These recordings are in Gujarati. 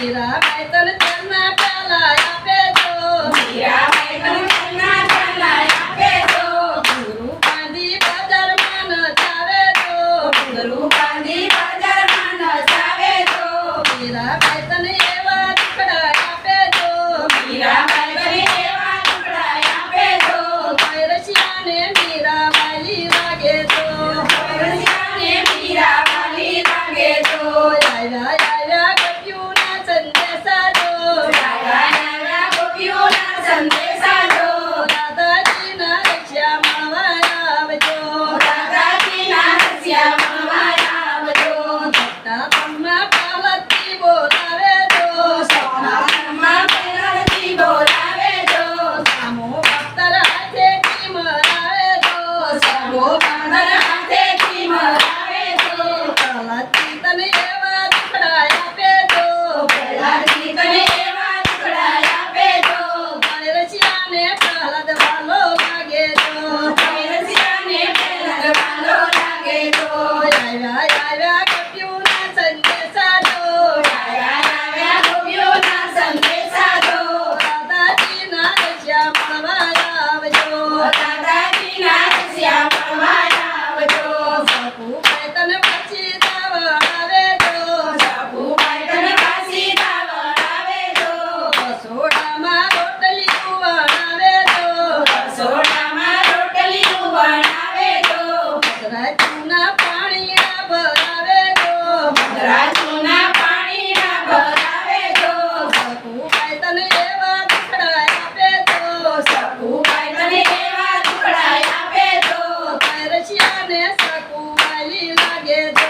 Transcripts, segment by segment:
મીરાબાઈ તને તેના પ્યાલા આપે જો મીરાબાઈ તને તેના પ્યાલા આપે જો ઘૂંઘરું બાંધી બજારમાં નચાવે જો ઘૂંઘરું બાંધી બજારમાં નચાવે જો મીરાબાઈ તને એવા ટુકડા આપે જો મીરાબાઈ તને એવા ટુકડા આપે જો રશિયાને મીરાબાઈ લાગે જો રસિયાને મીરાબાઈ લાગે જો આવ્યા આવ્યા ગપ્યુના સંદેશા જો આવ્યા ગોપીઓના સંદેશા જો દાદાજીના રક્ષા મળવા આવજો દાદાજીના રસિયા મળવા આવજો મોટા પગમાં પાલકથી બોલાવે જો સપનામાં પહેરતી બોલાવે જો સામો ભક્તર હાથેથી મરાવે જો સગો બાંધર હાથેથી મરાવે જો કલાથી તને એવા ટુકડા આપે જો પહેલાથી તને એવા ટુકડા આપે જો રશિયાને પ્રહલાદ વાલો લાગે જો રસિયાને પહેલા વાલો લાગે જો આવ્યા આવ્યા ગપ્યુના સંદેશા જો આવ્યા ગોપીઓના સંદેશા જો દાદાજીના રક્ષા મળવા આવજો દાદાજીના રસિયા મળવા આવજો સકુભાઈ તને પછી દાવડાવે જો સપુભાઈ તને પાછી દાવડાવે જો રસોડામાં રોટલી વણાવે જો રસોડામાં રોટલીઓ બનાવે જો રાજુના પાણીના ભરાવે જો રાજુના પાણીના ભરાવે જો સકુભાઈ તને એવા ટુકડા આપે જો સપુભાઈ તને એવા ટુકડા આપે જો રશિયાને સકુભાઈ લાગે જો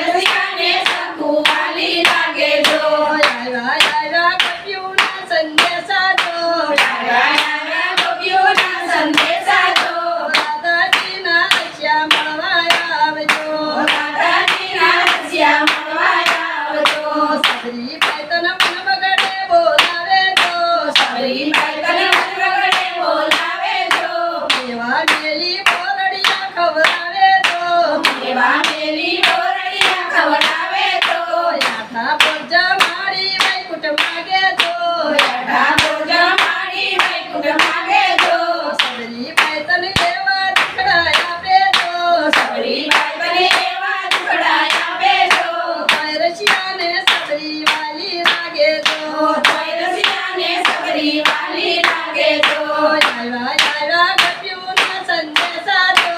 રસિયાને સકુવાલી લાગે જો આવ્યા આવ્યા ગપ્યુના સંદેશા જો આવ્યા ગોપીઓના સંદેશા જો દાદાજીના રક્ષા મળવા આવજો દાદાજીના રસિયા મળવા આવજો સબરીભાઈ તને મન બગડે બોલાવે જો સબરીબાઈ તને વગડે બોલાવે જો એવા મેલી બોરડિયા ખવડાવે જો એવા મેલી બોરડિયા ખવડાવે તો આઠા બોજ મારી વૈકુંઠ માગે જો યઢા ભોજા મારી વૈકુંઠ માગે જો સબરીભાઈ તને એવા ટુકડા આપે જો સબરીબાઈ તને એવા ટુકડા આપે જો રશિયાને સબરીવાલી લાગે જો રસિયાને સબરીવાલી લાગે જો આવ્યા આવ્યા ગપ્યુના સંદેશા જો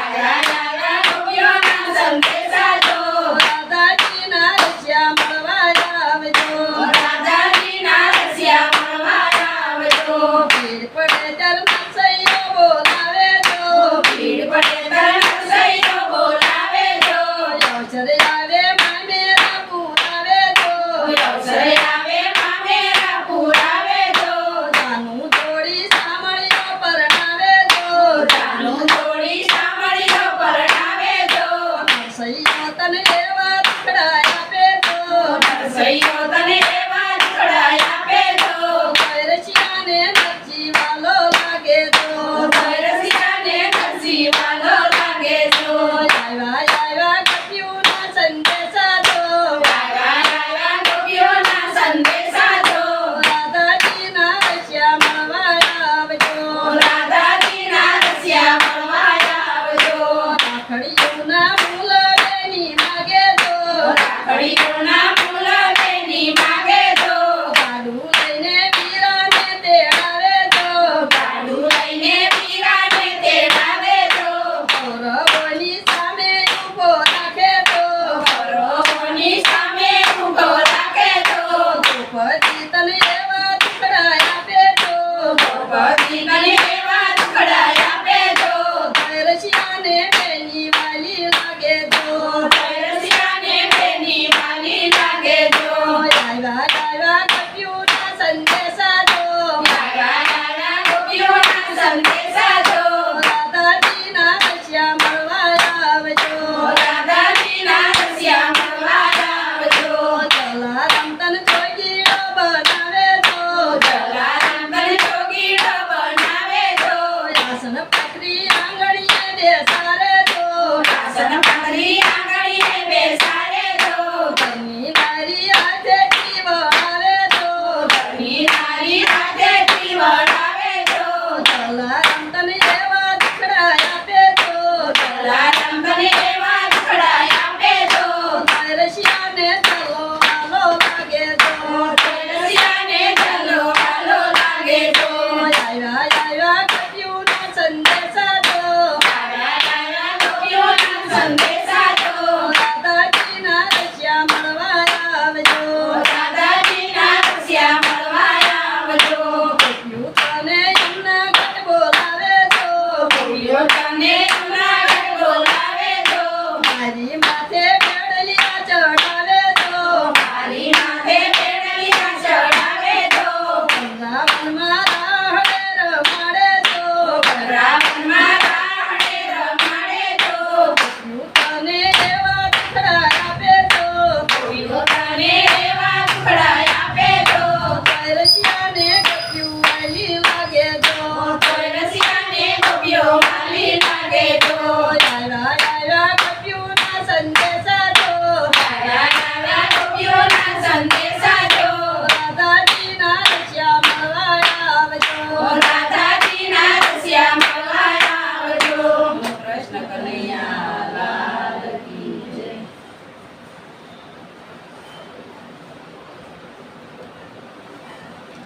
આવ્યા ગોપીઓના સંદેશા જો દાદાજીના રક્ષા મળવા આવજો દાદાજીના રસિયા મળવા આવજો ભીડ પડે ત્યારે નરસૈયો બોલાવે જો ભીડ પડે તરણ સૈયો બોલાવે જો અવસર આવે મામેરા પુરાવે જો અવસરે આવે મામેરા પુરાવે જો જાનું જોડી સામળીઓ પરણાવે જો જાનું જોડી સાંભળીઓ પરણાવે જો નરસૈયો તને એવા ટુકડા આપે જો સૈયો તને